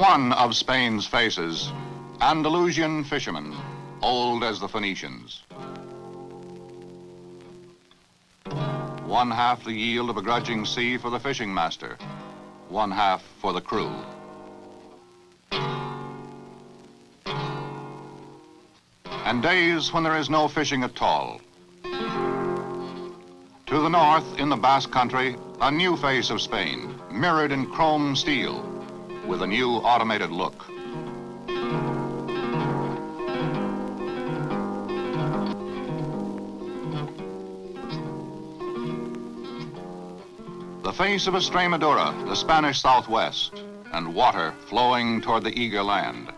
one of Spain's faces, Andalusian fishermen, old as the Phoenicians. One half the yield of a grudging sea for the fishing master, one half for the crew. And days when there is no fishing at all. To the north, in the Basque Country, a new face of Spain, mirrored in chrome steel, with a new automated look. The face of Estremadura, the Spanish Southwest, and water flowing toward the eager land.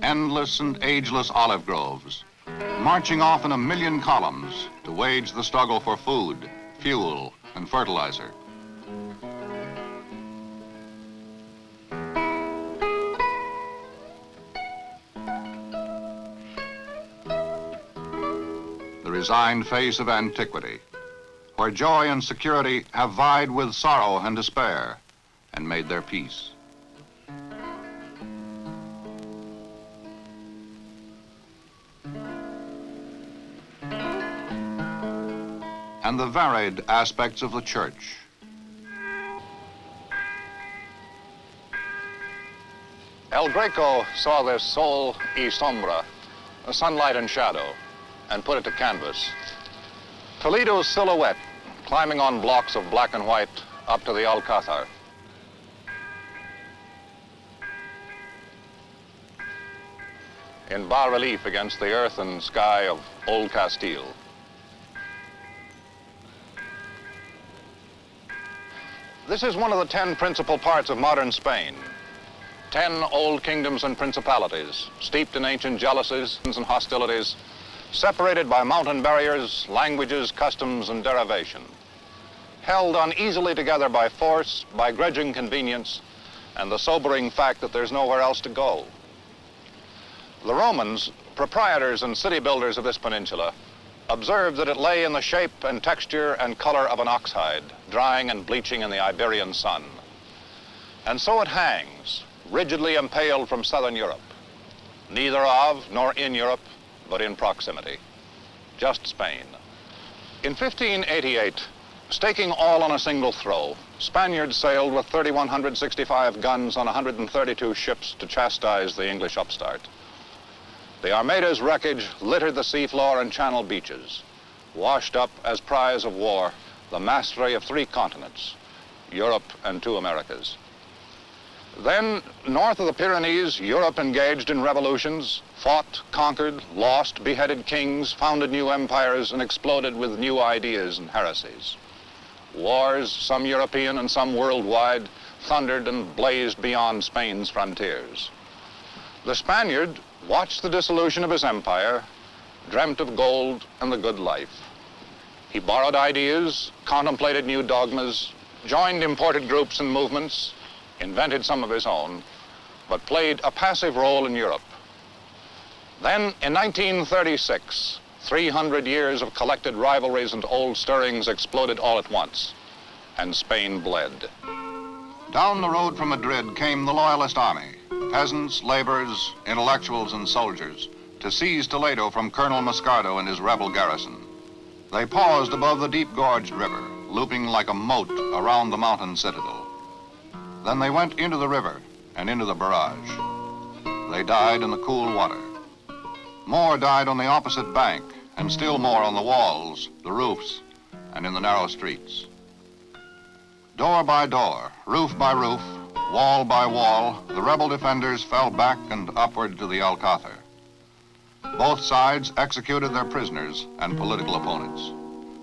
Endless and ageless olive groves, marching off in a million columns to wage the struggle for food, fuel, and fertilizer. The resigned face of antiquity, where joy and security have vied with sorrow and despair and made their peace. And the varied aspects of the church. El Greco saw this sol y sombra, sunlight and shadow, and put it to canvas. Toledo's silhouette climbing on blocks of black and white up to the Alcázar. In bas-relief against the earth and sky of Old Castile. This is one of the 10 principal parts of modern Spain. 10 old kingdoms and principalities, steeped in ancient jealousies and hostilities, separated by mountain barriers, languages, customs, and derivation. Held uneasily together by force, by grudging convenience, and the sobering fact that there's nowhere else to go. The Romans, proprietors and city builders of this peninsula, observed that it lay in the shape and texture and color of an ox hide, drying and bleaching in the Iberian sun. And so it hangs, rigidly impaled from southern Europe, neither of nor in Europe, but in proximity, just Spain. In 1588, staking all on a single throw, Spaniards sailed with 3,165 guns on 132 ships to chastise the English upstart. The Armada's wreckage littered the seafloor and channel beaches, washed up as prize of war the mastery of 3 continents, Europe and 2 Americas. Then, north of the Pyrenees, Europe engaged in revolutions, fought, conquered, lost, beheaded kings, founded new empires, and exploded with new ideas and heresies. Wars, some European and some worldwide, thundered and blazed beyond Spain's frontiers. The Spaniard watched the dissolution of his empire, dreamt of gold and the good life. He borrowed ideas, contemplated new dogmas, joined imported groups and movements, invented some of his own, but played a passive role in Europe. Then, in 1936, 300 years of collected rivalries and old stirrings exploded all at once, and Spain bled. Down the road from Madrid came the Loyalist Army, peasants, laborers, intellectuals, and soldiers, to seize Toledo from Colonel Moscardo and his rebel garrison. They paused above the deep-gorged river, looping like a moat around the mountain citadel. Then they went into the river and into the barrage. They died in the cool water. More died on the opposite bank, and still more on the walls, the roofs, and in the narrow streets. Door by door, roof by roof, wall by wall, the rebel defenders fell back and upward to the Alcázar. Both sides executed their prisoners and political opponents.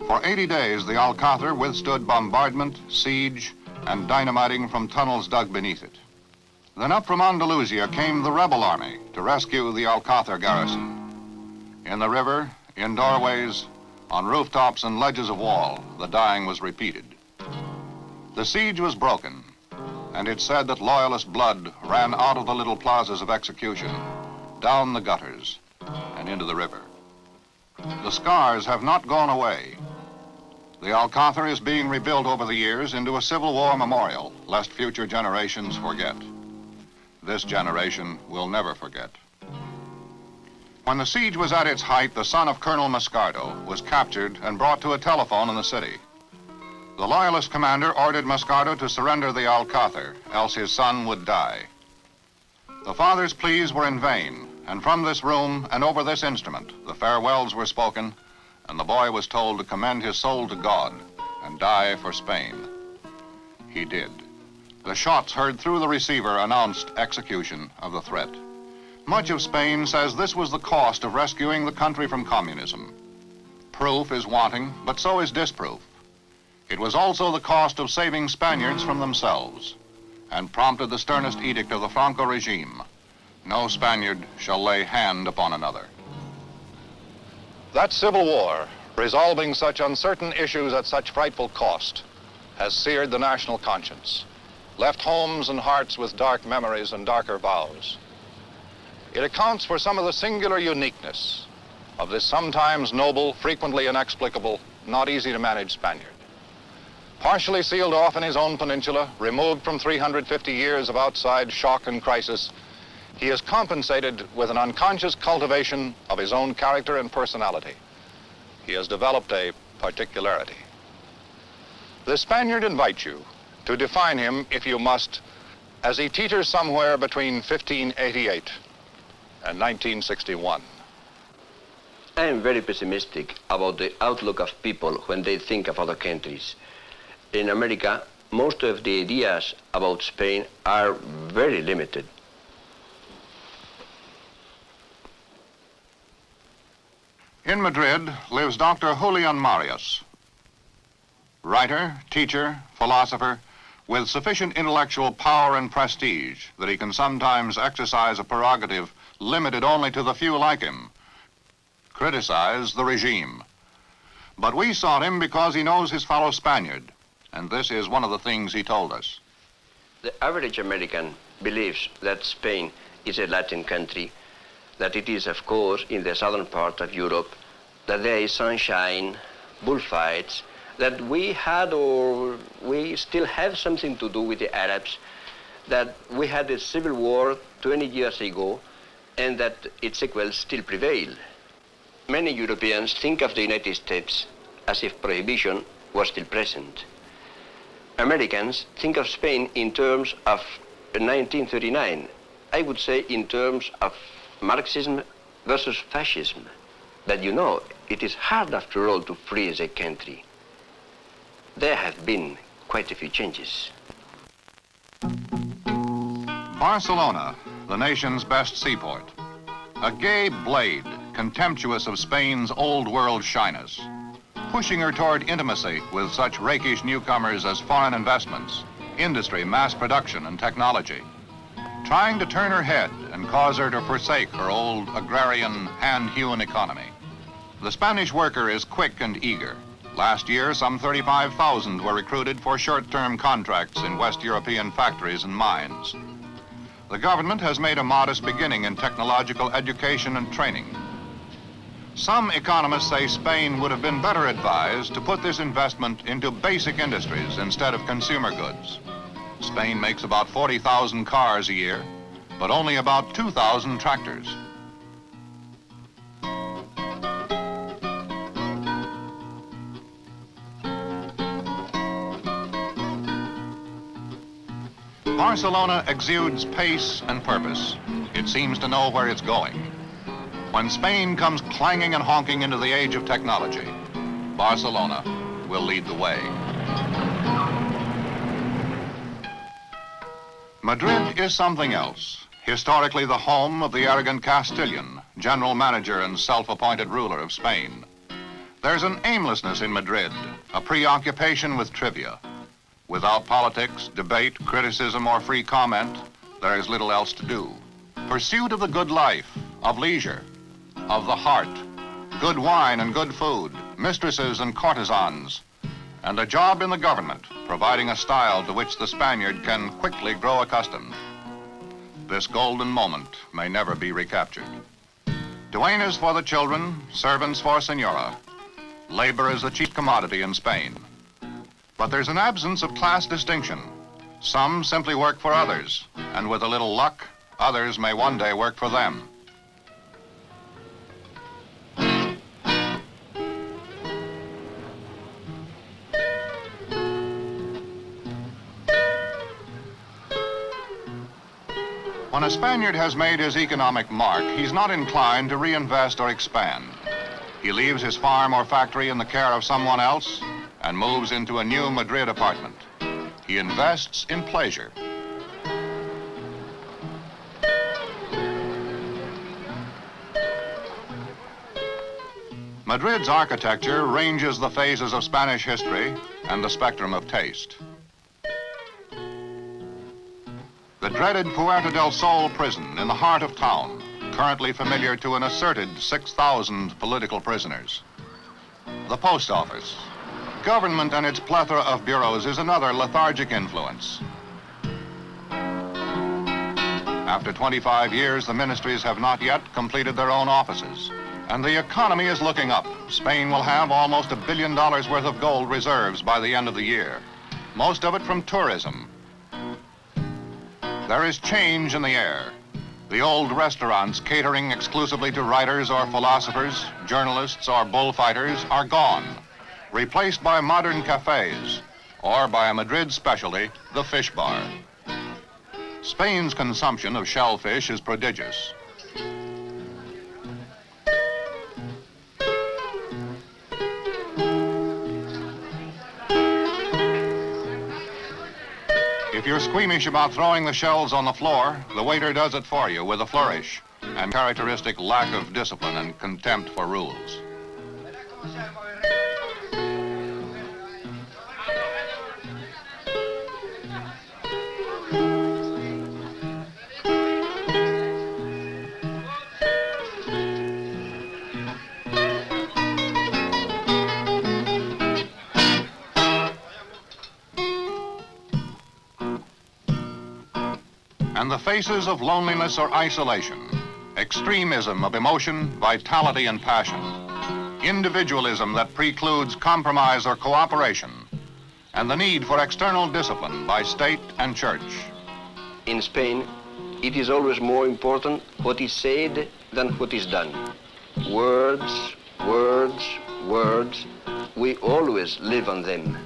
For 80 days, the Alcázar withstood bombardment, siege, and dynamiting from tunnels dug beneath it. Then up from Andalusia came the rebel army to rescue the Alcázar garrison. In the river, in doorways, on rooftops and ledges of wall, the dying was repeated. The siege was broken, and it's said that Loyalist blood ran out of the little plazas of execution, down the gutters, and into the river. The scars have not gone away. The Alcázar is being rebuilt over the years into a Civil War memorial, lest future generations forget. This generation will never forget. When the siege was at its height, the son of Colonel Moscardo was captured and brought to a telephone in the city. The Loyalist commander ordered Moscardo to surrender the Alcázar, else his son would die. The father's pleas were in vain, and from this room and over this instrument, the farewells were spoken, and the boy was told to commend his soul to God and die for Spain. He did. The shots heard through the receiver announced execution of the threat. Much of Spain says this was the cost of rescuing the country from communism. Proof is wanting, but so is disproof. It was also the cost of saving Spaniards from themselves, and prompted the sternest edict of the Franco regime: no Spaniard shall lay hand upon another. That civil war, resolving such uncertain issues at such frightful cost, has seared the national conscience, left homes and hearts with dark memories and darker vows. It accounts for some of the singular uniqueness of this sometimes noble, frequently inexplicable, not easy to manage Spaniard. Partially sealed off in his own peninsula, removed from 350 years of outside shock and crisis, he is compensated with an unconscious cultivation of his own character and personality. He has developed a particularity. The Spaniard invites you to define him, if you must, as he teeters somewhere between 1588 and 1961. I am very pessimistic about the outlook of people when they think of other countries. In America, most of the ideas about Spain are very limited. In Madrid lives Dr. Julian Marius, writer, teacher, philosopher, with sufficient intellectual power and prestige that he can sometimes exercise a prerogative limited only to the few like him: criticize the regime. But we sought him because he knows his fellow Spaniard, and this is one of the things he told us. The average American believes that Spain is a Latin country, that it is, of course, in the southern part of Europe, that there is sunshine, bullfights, that we had or we still have something to do with the Arabs, that we had a civil war 20 years ago, and that its sequels still prevail. Many Europeans think of the United States as if prohibition was still present. Americans think of Spain in terms of 1939. I would say in terms of Marxism versus fascism. But you know, it is hard after all to freeze a country. There have been quite a few changes. Barcelona, the nation's best seaport. A gay blade, contemptuous of Spain's old world shyness, pushing her toward intimacy with such rakish newcomers as foreign investments, industry, mass production, and technology, trying to turn her head and cause her to forsake her old agrarian, hand-hewn economy. The Spanish worker is quick and eager. Last year, some 35,000 were recruited for short-term contracts in West European factories and mines. The government has made a modest beginning in technological education and training. Some economists say Spain would have been better advised to put this investment into basic industries instead of consumer goods. Spain makes about 40,000 cars a year, but only about 2,000 tractors. Barcelona exudes pace and purpose. It seems to know where it's going. When Spain comes clanging and honking into the age of technology, Barcelona will lead the way. Madrid is something else. Historically the home of the arrogant Castilian, general manager and self-appointed ruler of Spain. There's an aimlessness in Madrid, a preoccupation with trivia. Without politics, debate, criticism, or free comment, there is little else to do. Pursuit of the good life, of leisure, of the heart, good wine and good food, mistresses and courtesans, and a job in the government, providing a style to which the Spaniard can quickly grow accustomed. This golden moment may never be recaptured. Duenas for the children, servants for Senora. Labor is a cheap commodity in Spain. But there's an absence of class distinction. Some simply work for others, and with a little luck, others may one day work for them. When a Spaniard has made his economic mark, he's not inclined to reinvest or expand. He leaves his farm or factory in the care of someone else and moves into a new Madrid apartment. He invests in pleasure. Madrid's architecture ranges the phases of Spanish history and the spectrum of taste. The dreaded Puerta del Sol prison in the heart of town, currently familiar to an asserted 6,000 political prisoners. The post office. Government and its plethora of bureaus is another lethargic influence. After 25 years, the ministries have not yet completed their own offices. And the economy is looking up. Spain will have almost $1 billion worth of gold reserves by the end of the year, most of it from tourism. There is change in the air. The old restaurants catering exclusively to writers or philosophers, journalists or bullfighters are gone, replaced by modern cafes or by a Madrid specialty, the fish bar. Spain's consumption of shellfish is prodigious. If you're squeamish about throwing the shells on the floor, the waiter does it for you with a flourish and characteristic lack of discipline and contempt for rules. And the faces of loneliness or isolation, extremism of emotion, vitality and passion, individualism that precludes compromise or cooperation, and the need for external discipline by state and church. In Spain, it is always more important what is said than what is done. Words, words, words, we always live on them.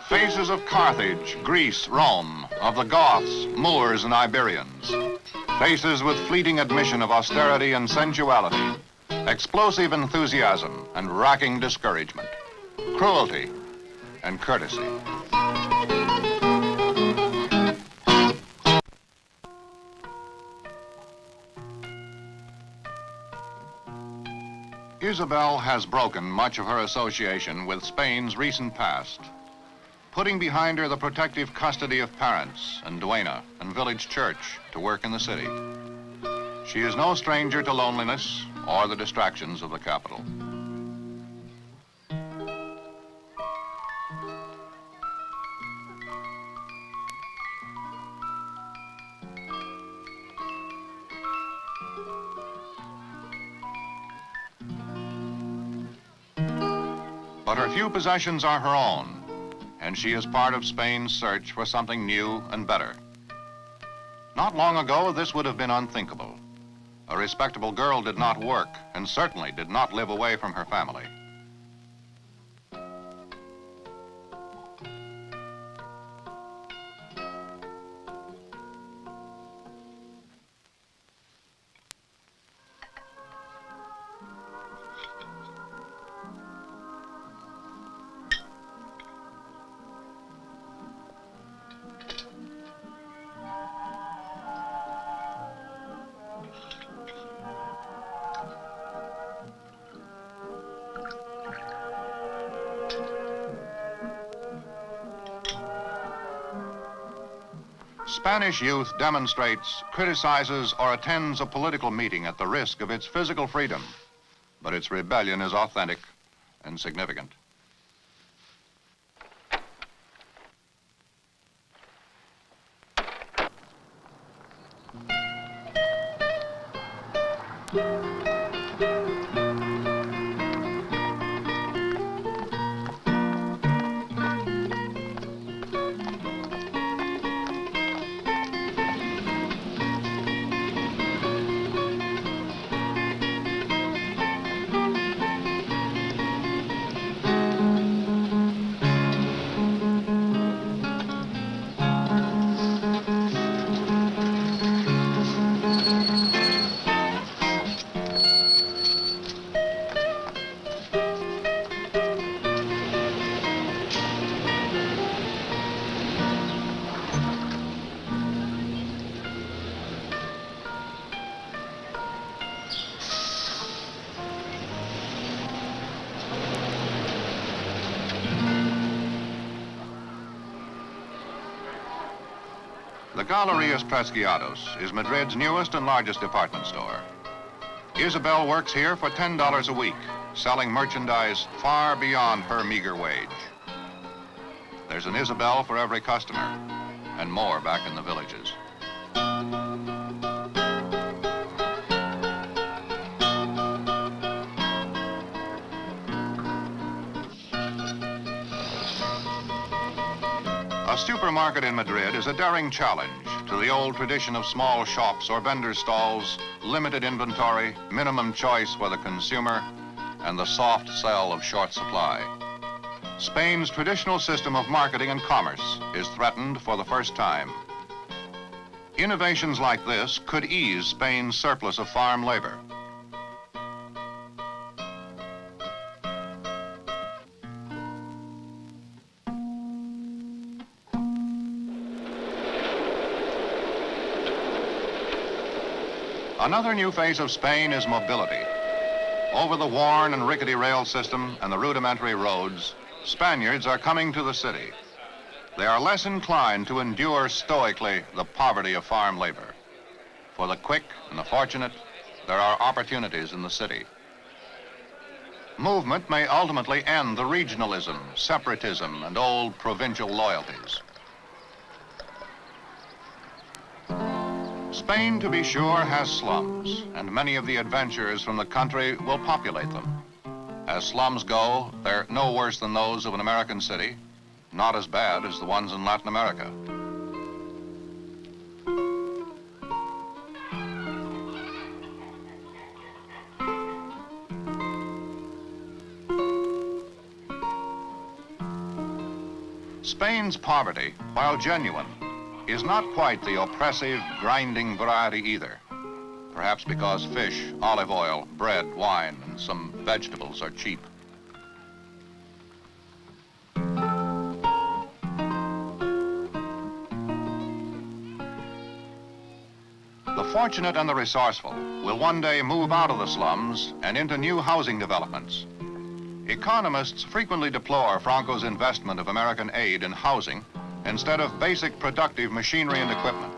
Faces of Carthage, Greece, Rome, of the Goths, Moors, and Iberians. Faces with fleeting admission of austerity and sensuality, explosive enthusiasm and racking discouragement, cruelty and courtesy. Isabel has broken much of her association with Spain's recent past, putting behind her the protective custody of parents and duena and village church to work in the city. She is no stranger to loneliness or the distractions of the capital. But her few possessions are her own, and she is part of Spain's search for something new and better. Not long ago, this would have been unthinkable. A respectable girl did not work, and certainly did not live away from her family. Spanish youth demonstrates, criticizes, or attends a political meeting at the risk of its physical freedom, but its rebellion is authentic and significant. The Galerías Preciados is Madrid's newest and largest department store. Isabel works here for $10 a week, selling merchandise far beyond her meager wage. There's an Isabel for every customer, and more back in the villages. A supermarket in Madrid is a daring challenge to the old tradition of small shops or vendor stalls, limited inventory, minimum choice for the consumer, and the soft sell of short supply. Spain's traditional system of marketing and commerce is threatened for the first time. Innovations like this could ease Spain's surplus of farm labor. Another new phase of Spain is mobility. Over the worn and rickety rail system and the rudimentary roads, Spaniards are coming to the city. They are less inclined to endure stoically the poverty of farm labor. For the quick and the fortunate, there are opportunities in the city. Movement may ultimately end the regionalism, separatism, and old provincial loyalties. Spain, to be sure, has slums, and many of the adventurers from the country will populate them. As slums go, they're no worse than those of an American city, not as bad as the ones in Latin America. Spain's poverty, while genuine, is not quite the oppressive, grinding variety either. Perhaps because fish, olive oil, bread, wine, and some vegetables are cheap. The fortunate and the resourceful will one day move out of the slums and into new housing developments. Economists frequently deplore Franco's investment of American aid in housing instead of basic productive machinery and equipment.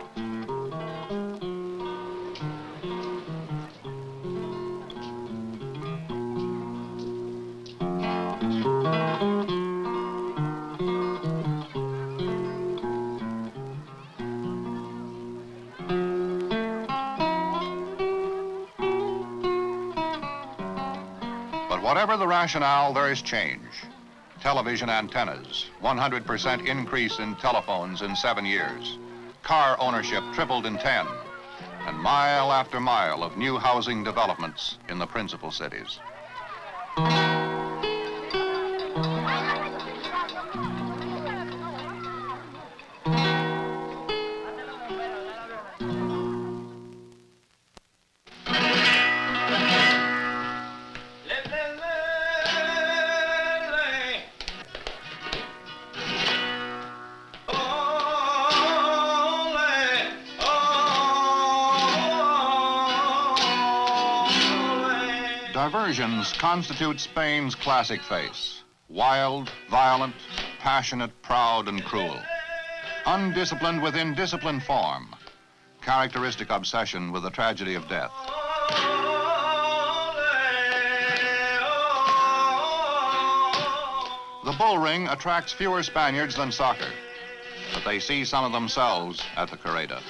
But whatever the rationale, there is change. Television antennas, 100% increase in telephones in 7 years. Car ownership tripled in 10. And mile after mile of new housing developments in the principal cities. Diversions constitute Spain's classic face. Wild, violent, passionate, proud, and cruel. undisciplined with indisciplined form, characteristic obsession with the tragedy of death. The bull ring attracts fewer Spaniards than soccer, but they see some of themselves at the corrida.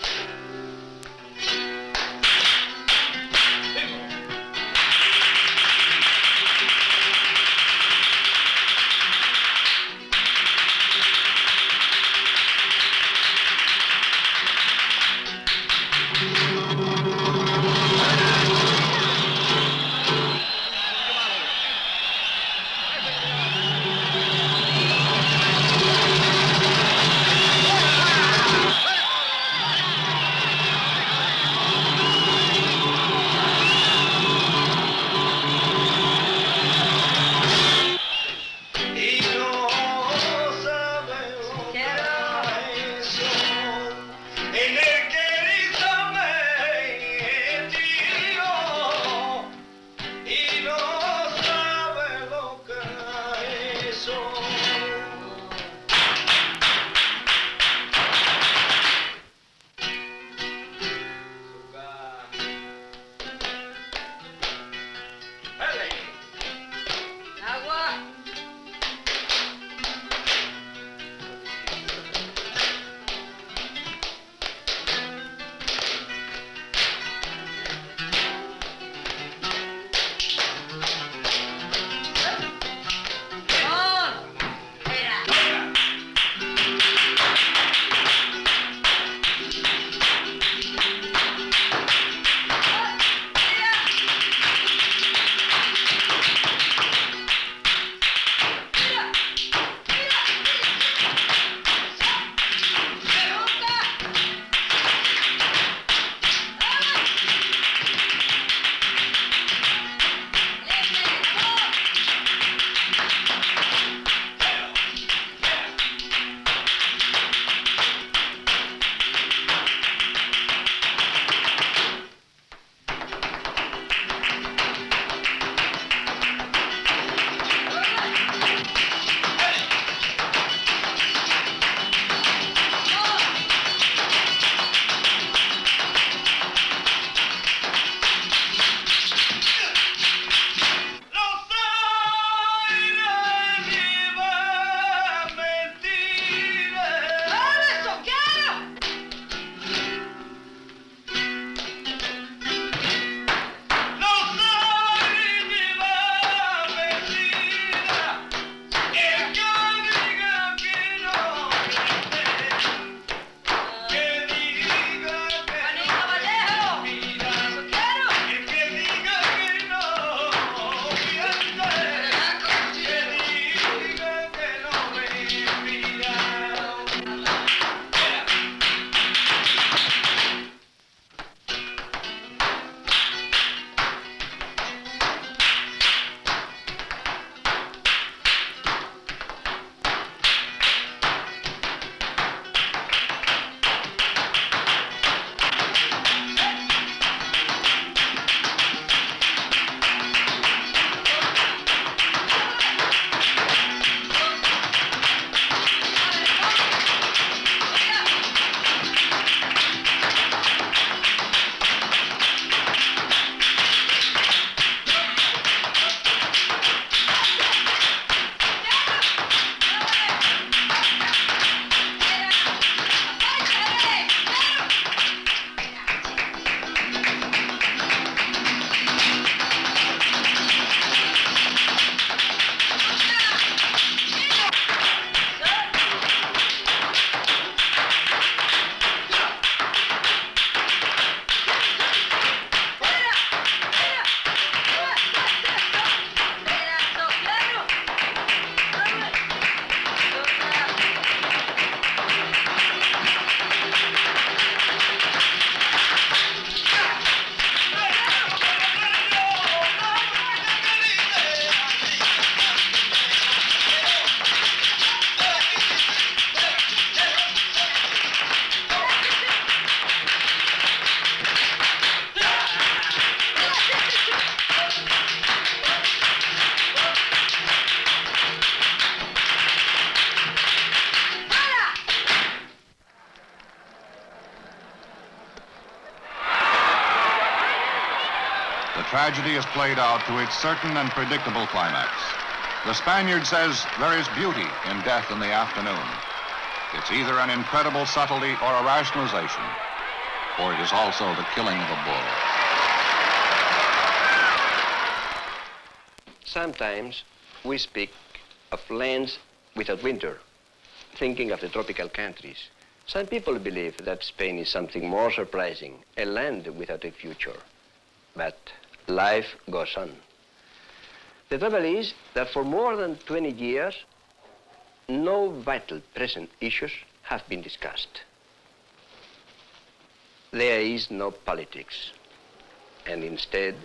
tragedy is played out to its certain and predictable climax. The Spaniard says there is beauty in death in the afternoon. It's either an incredible subtlety or a rationalization, or it is also the killing of a bull. Sometimes we speak of lands without winter, thinking of the tropical countries. Some people believe that Spain is something more surprising, a land without a future. But life goes on. The trouble is that for more than 20 years, no vital present issues have been discussed. There is no politics, and instead,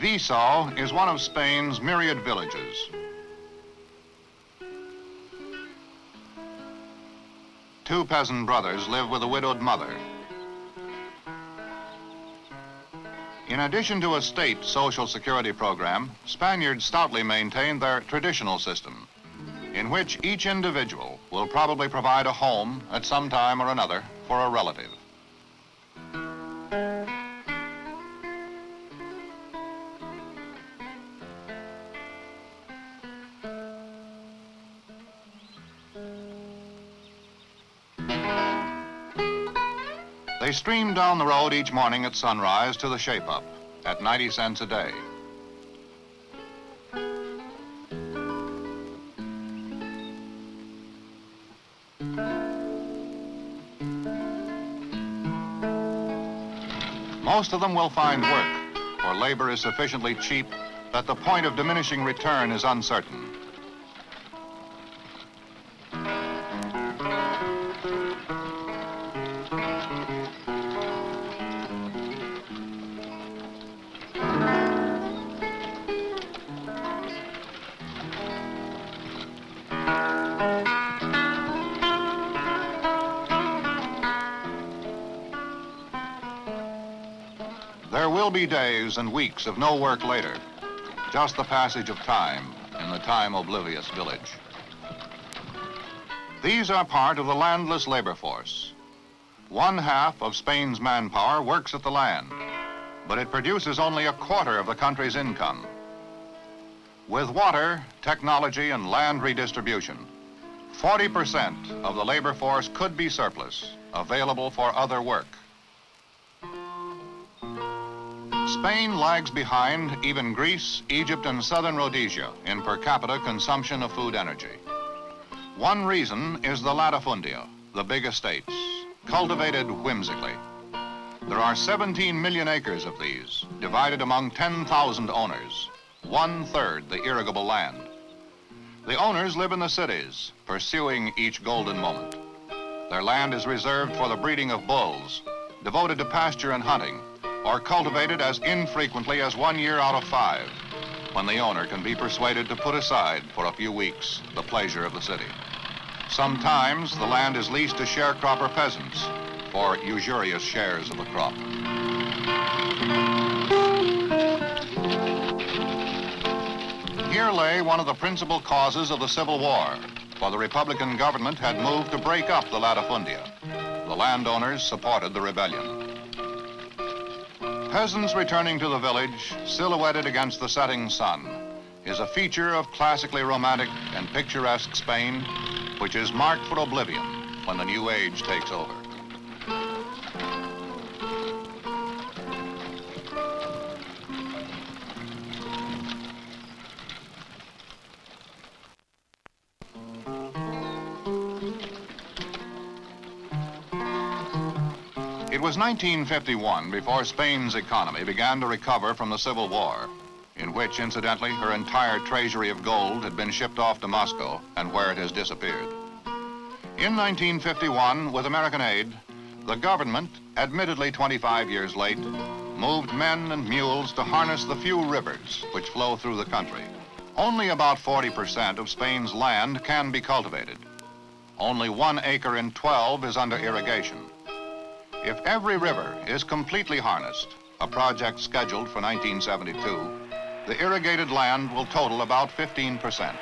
Viseu is one of Spain's myriad villages. Two peasant brothers live with a widowed mother. In addition to a state social security program, Spaniards stoutly maintain their traditional system, in which each individual will probably provide a home at some time or another for a relative. They stream down the road each morning at sunrise to the shape-up at 90 cents a day. Most of them will find work, for labor is sufficiently cheap that the point of diminishing return is uncertain. There will be days and weeks of no work later, just the passage of time in the time-oblivious village. These are part of the landless labor force. 1/2 of Spain's manpower works at the land, but it produces only 1/4 of the country's income. With water, technology, and land redistribution, 40% of the labor force could be surplus, available for other work. Spain lags behind even Greece, Egypt, and southern Rhodesia in per capita consumption of food energy. One reason is the latifundia, the big estates, cultivated whimsically. There are 17 million acres of these, divided among 10,000 owners, 1/3 the irrigable land. The owners live in the cities, pursuing each golden moment. Their land is reserved for the breeding of bulls, devoted to pasture and hunting, or cultivated as infrequently as 1 year out of 5, when the owner can be persuaded to put aside for a few weeks the pleasure of the city. Sometimes the land is leased to sharecropper peasants for usurious shares of the crop. Here lay one of the principal causes of the Civil War, for the Republican government had moved to break up the latifundia. The landowners supported the rebellion. Peasants returning to the village, silhouetted against the setting sun, is a feature of classically romantic and picturesque Spain, which is marked for oblivion when the new age takes over. It was 1951 before Spain's economy began to recover from the Civil War, in which, incidentally, her entire treasury of gold had been shipped off to Moscow and where it has disappeared. In 1951, with American aid, the government, admittedly 25 years late, moved men and mules to harness the few rivers which flow through the country. Only about 40% of Spain's land can be cultivated. Only 1 acre in 12 is under irrigation. If every river is completely harnessed, a project scheduled for 1972, the irrigated land will total about 15%.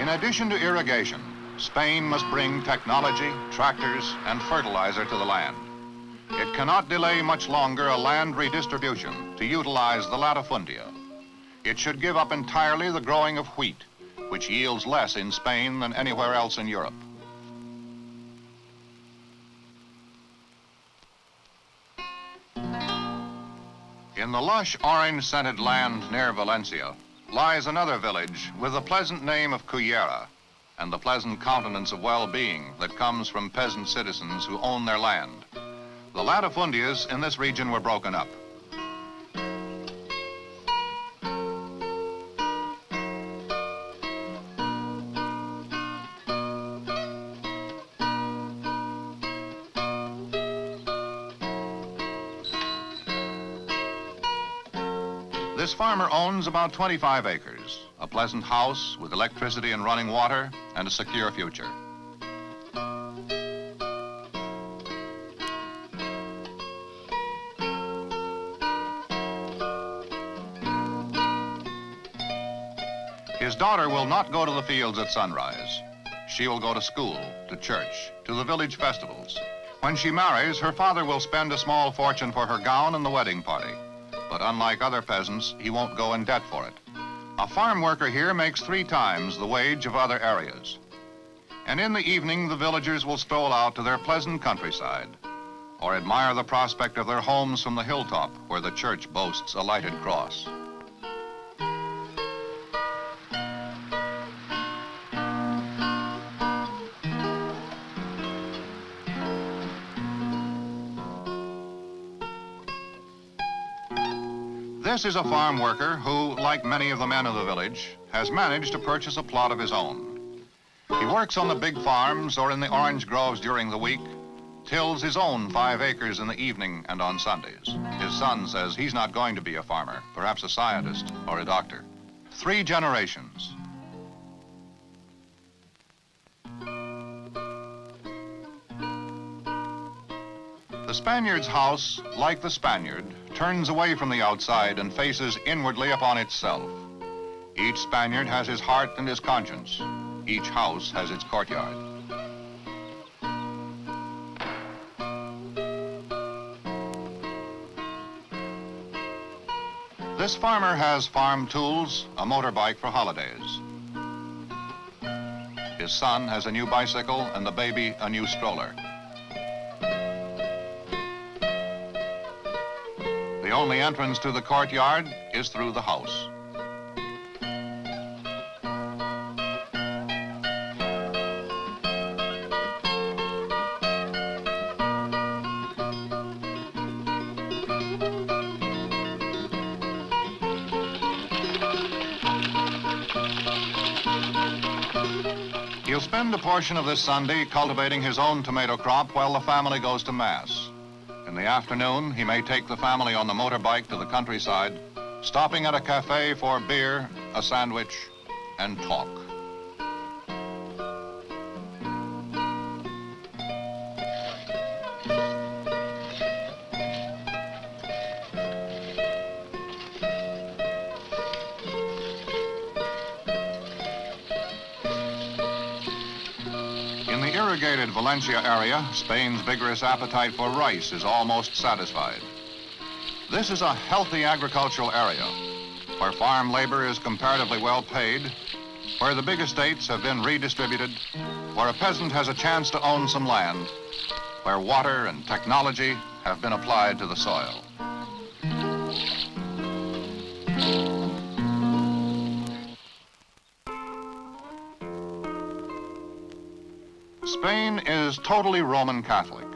In addition to irrigation, Spain must bring technology, tractors, and fertilizer to the land. It cannot delay much longer a land redistribution to utilize the latifundia. It should give up entirely the growing of wheat, which yields less in Spain than anywhere else in Europe. In the lush orange-scented land near Valencia lies another village with the pleasant name of Cullera and the pleasant countenance of well-being that comes from peasant citizens who own their land. The latifundias in this region were broken up. This farmer owns about 25 acres, a pleasant house with electricity and running water, and a secure future. His daughter will not go to the fields at sunrise. She will go to school, to church, to the village festivals. When she marries, her father will spend a small fortune for her gown and the wedding party. But unlike other peasants, he won't go in debt for it. A farm worker here makes 3 times the wage of other areas. And in the evening, the villagers will stroll out to their pleasant countryside or admire the prospect of their homes from the hilltop where the church boasts a lighted cross. This is a farm worker who, like many of the men of the village, has managed to purchase a plot of his own. He works on the big farms or in the orange groves during the week, tills his own 5 acres in the evening and on Sundays. His son says he's not going to be a farmer, perhaps a scientist or a doctor. 3 generations. The Spaniard's house, like the Spaniard, turns away from the outside and faces inwardly upon itself. Each Spaniard has his heart and his conscience. Each house has its courtyard. This farmer has farm tools, a motorbike for holidays. His son has a new bicycle and the baby a new stroller. The only entrance to the courtyard is through the house. He'll spend a portion of this Sunday cultivating his own tomato crop while the family goes to Mass. In the afternoon, he may take the family on the motorbike to the countryside, stopping at a cafe for beer, a sandwich, and talk. irrigated Valencia area, Spain's vigorous appetite for rice is almost satisfied. This is a healthy agricultural area where farm labor is comparatively well paid, where the big estates have been redistributed, where a peasant has a chance to own some land, where water and technology have been applied to the soil. Spain is totally Roman Catholic.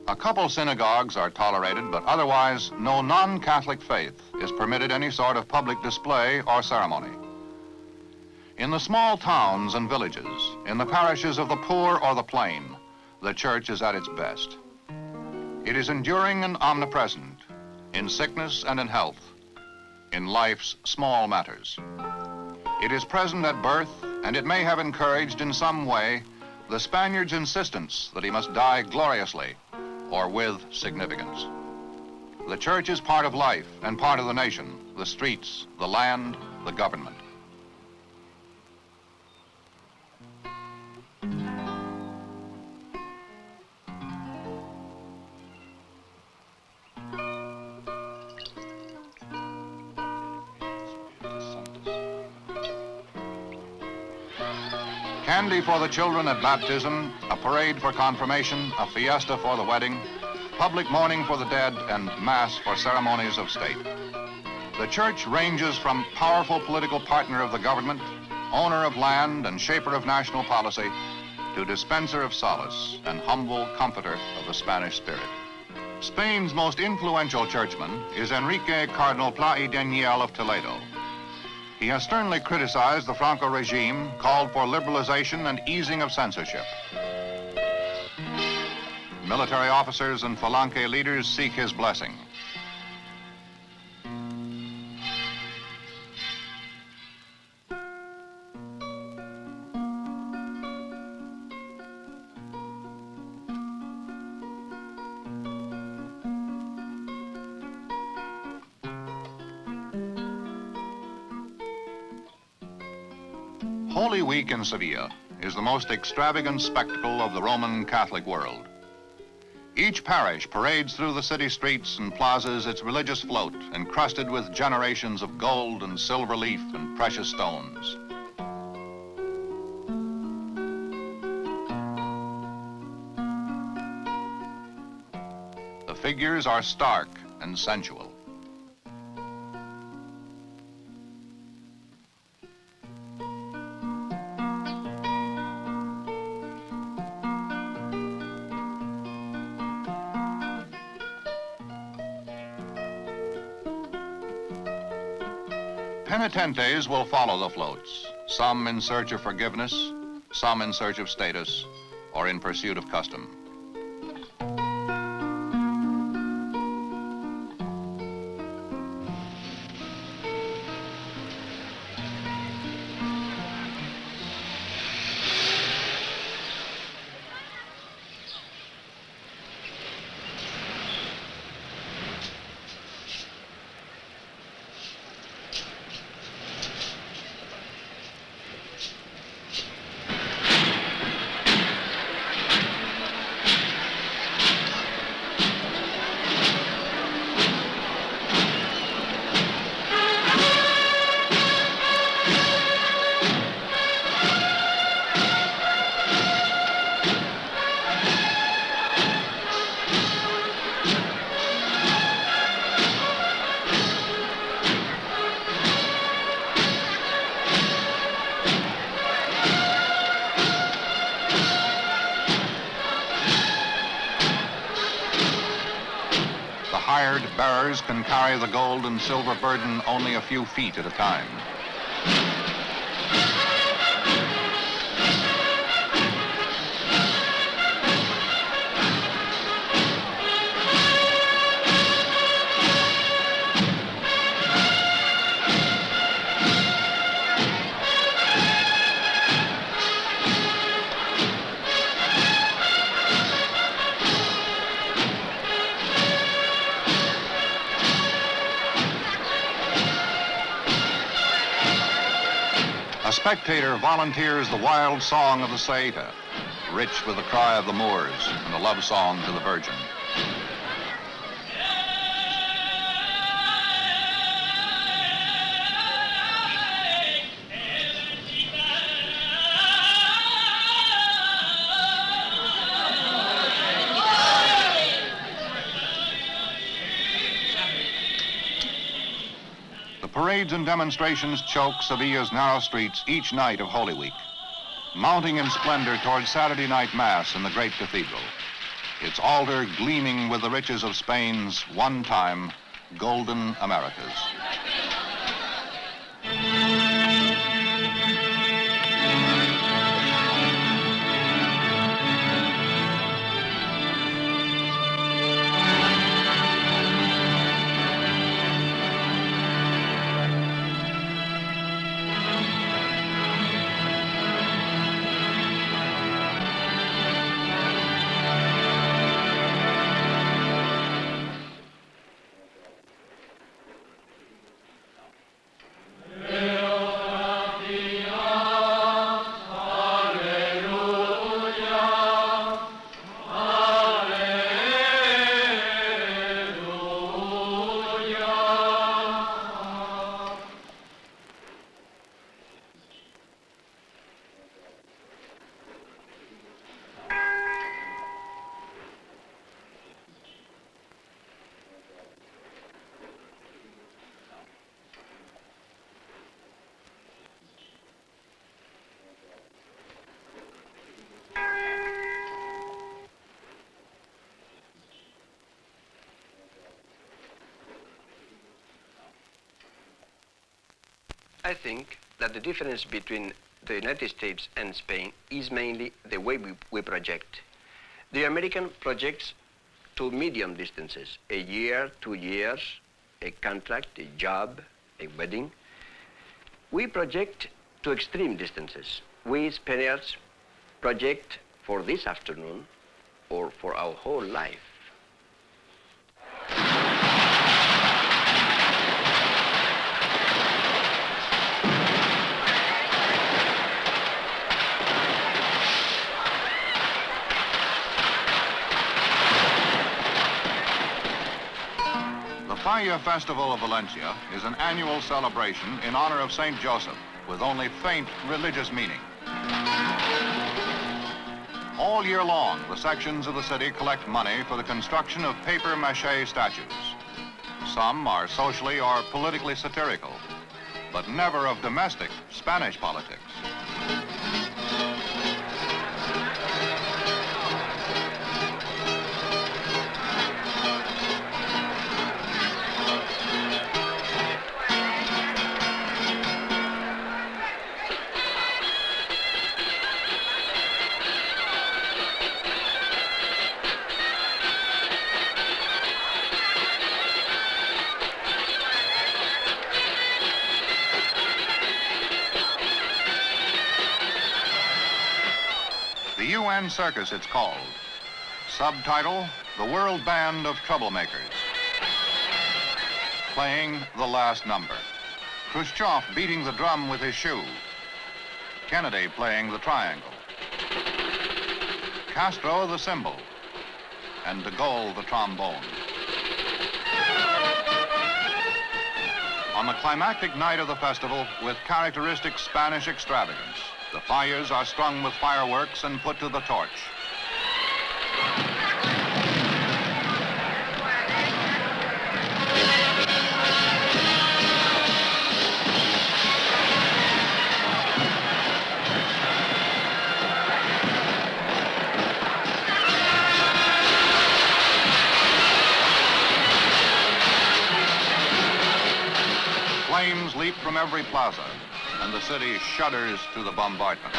A couple synagogues are tolerated, but otherwise no non-Catholic faith is permitted any sort of public display or ceremony. In the small towns and villages, in the parishes of the poor or the plain, the church is at its best. It is enduring and omnipresent, in sickness and in health, in life's small matters. It is present at birth, and it may have encouraged in some way the Spaniard's insistence that he must die gloriously or with significance. The church is part of life and part of the nation, the streets, the land, the government. Candy for the children at baptism, a parade for confirmation, a fiesta for the wedding, public mourning for the dead, and mass for ceremonies of state. The church ranges from powerful political partner of the government, owner of land and shaper of national policy, to dispenser of solace and humble comforter of the Spanish spirit. Spain's most influential churchman is Enrique Cardinal Pla y Daniel of Toledo. He has sternly criticized the Franco regime, called for liberalization and easing of censorship. Military officers and Falange leaders seek his blessing. Holy Week in Sevilla is the most extravagant spectacle of the Roman Catholic world. Each parish parades through the city streets and plazas its religious float, encrusted with generations of gold and silver leaf and precious stones. The figures are stark and sensual. Penitentes will follow the floats, some in search of forgiveness, some in search of status, or in pursuit of custom. Hired bearers can carry the gold and silver burden only a few feet at a time. A spectator volunteers the wild song of the Saeta. rich with the cry of the Moors and a love song to the Virgin. The parades and demonstrations choke Sevilla's narrow streets each night of Holy Week, mounting in splendor towards Saturday night Mass in the great cathedral, its altar gleaming with the riches of Spain's one-time golden Americas. I think that the difference between the United States and Spain is mainly the way we project. The American projects to medium distances, a year, 2 years, a contract, a job, a wedding. We project to extreme distances. We Spaniards project for this afternoon or for our whole life. The Falla Festival of Valencia is an annual celebration in honor of St. Joseph with only faint religious meaning. All year long, the sections of the city collect money for the construction of papier-mâché statues. Some are socially or politically satirical, but never of domestic Spanish politics. The UN Circus, it's called. Subtitle, The World Band of Troublemakers. Playing the last number. Khrushchev beating the drum with his shoe. Kennedy playing the triangle. Castro the cymbal. And de Gaulle the trombone. On the climactic night of the festival, with characteristic Spanish extravagance, the fires are strung with fireworks and put to the torch. Flames leap from every plaza, and the city shudders to the bombardment.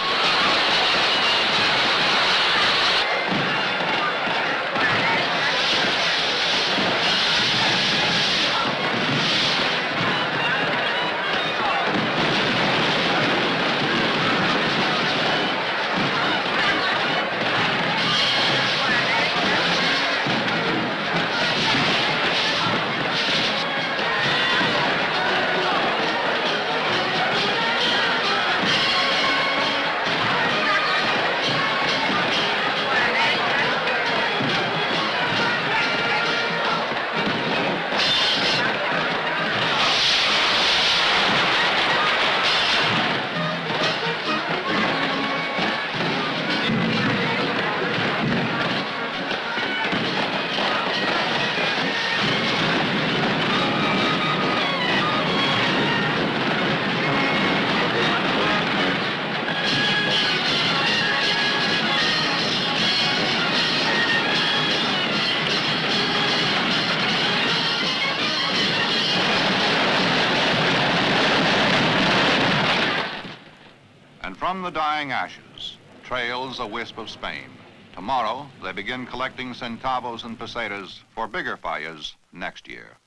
From the dying ashes trails a wisp of Spain. Tomorrow, they begin collecting centavos and pesetas for bigger fallas next year.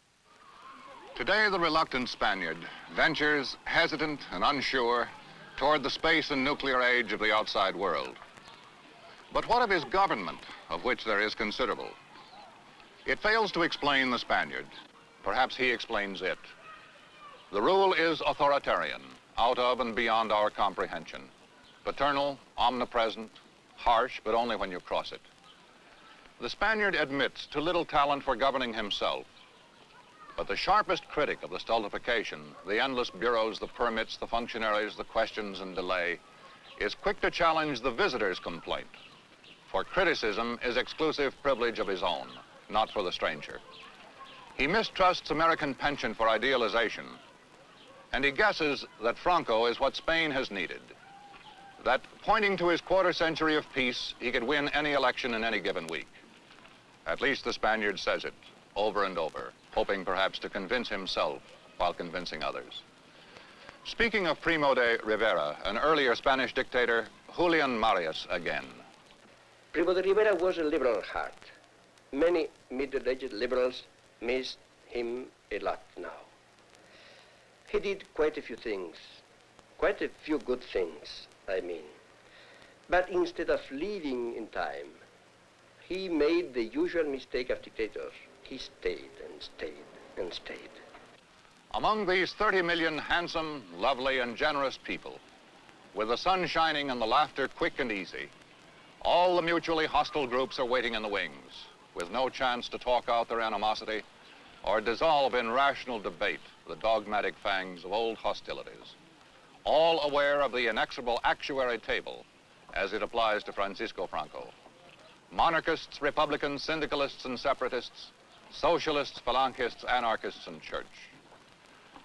Today, the reluctant Spaniard ventures, hesitant and unsure, toward the space and nuclear age of the outside world. But what of his government, of which there is considerable? It fails to explain the Spaniard. Perhaps he explains it. The rule is authoritarian, out of and beyond our comprehension. Paternal, omnipresent, harsh, but only when you cross it. The Spaniard admits to little talent for governing himself. But the sharpest critic of the stultification, the endless bureaus, the permits, the functionaries, the questions and delay, is quick to challenge the visitor's complaint. For criticism is exclusive privilege of his own, not for the stranger. He mistrusts American penchant for idealization, and he guesses that Franco is what Spain has needed. That, pointing to his quarter century of peace, he could win any election in any given week. At least the Spaniard says it, over and over, hoping perhaps to convince himself while convincing others. Speaking of Primo de Rivera, an earlier Spanish dictator, Julian Marius again. Primo de Rivera was a liberal at heart. Many middle-aged liberals miss him a lot now. He did quite a few things, quite a few good things, I mean. But instead of leaving in time, he made the usual mistake of dictators. He stayed and stayed and stayed. Among these 30 million handsome, lovely, and generous people, with the sun shining and the laughter quick and easy, all the mutually hostile groups are waiting in the wings, with no chance to talk out their animosity or dissolve in rational debate the dogmatic fangs of old hostilities, all aware of the inexorable actuary table as it applies to Francisco Franco. Monarchists, republicans, syndicalists, and separatists, socialists, phalangists, anarchists, and church.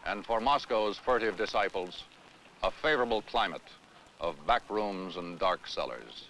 And for Moscow's furtive disciples, a favorable climate of back rooms and dark cellars.